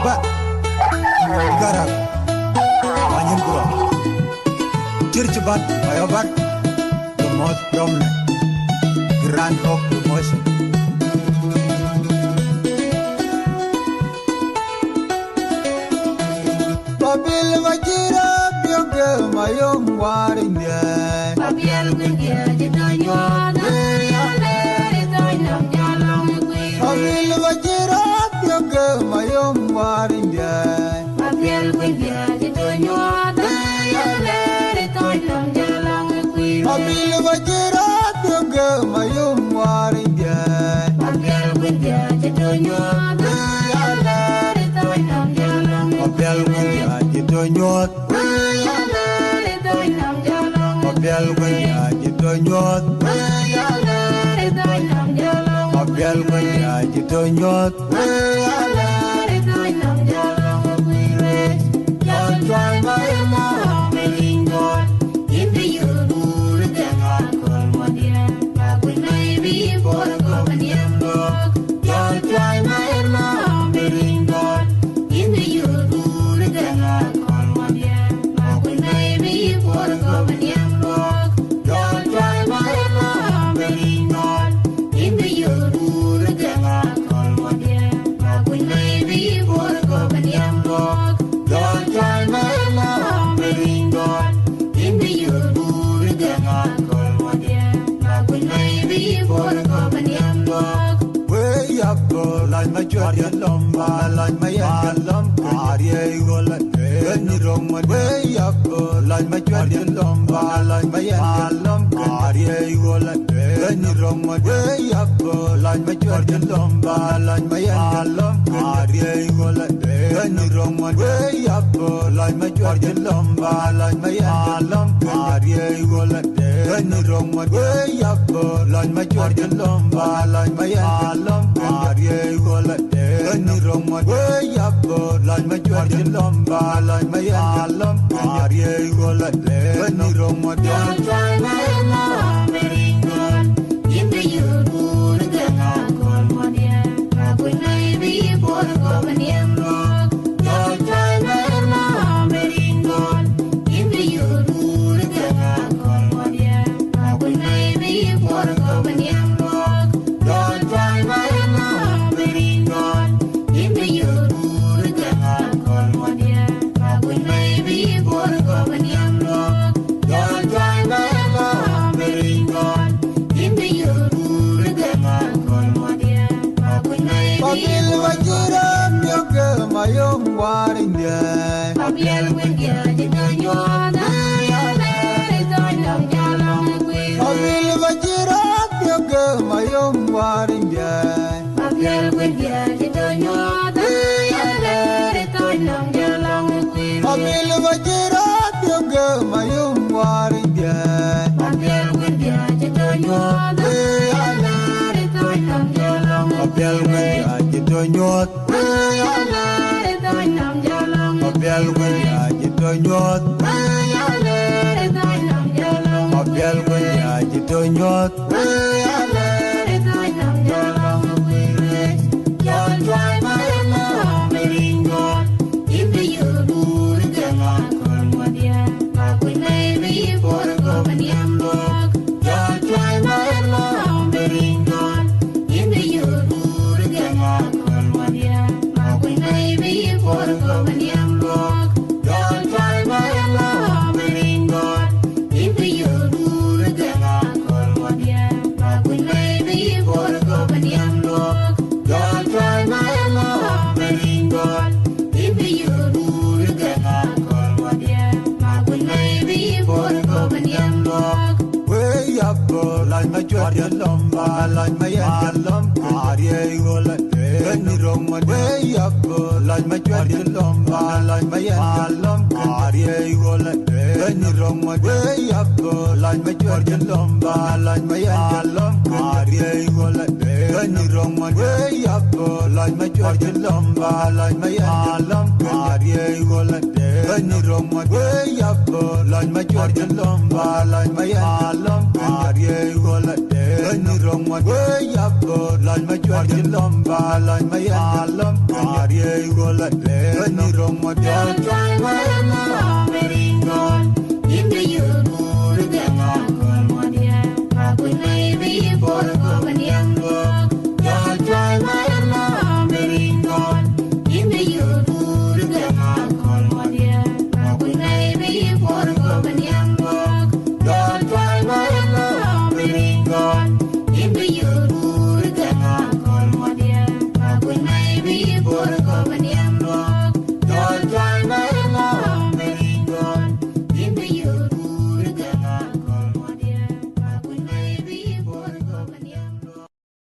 ba garak banyin bro chirchbat bayobat the most prominent grand folk promotion babil wajira byoge mayom warindia Babiel Windia did not know babil wajira byoge mayom warindia Babiel Windia did not babil wajira byoge mayom warindia Babiel Windia did not babil wajira jidonyot babil wajira jidonyot babil wajira jidonyot ni rong ma we ya bo lan ma chwa ji lom ba lan ma ya lom ari go la le ni rong ma Choi ma ma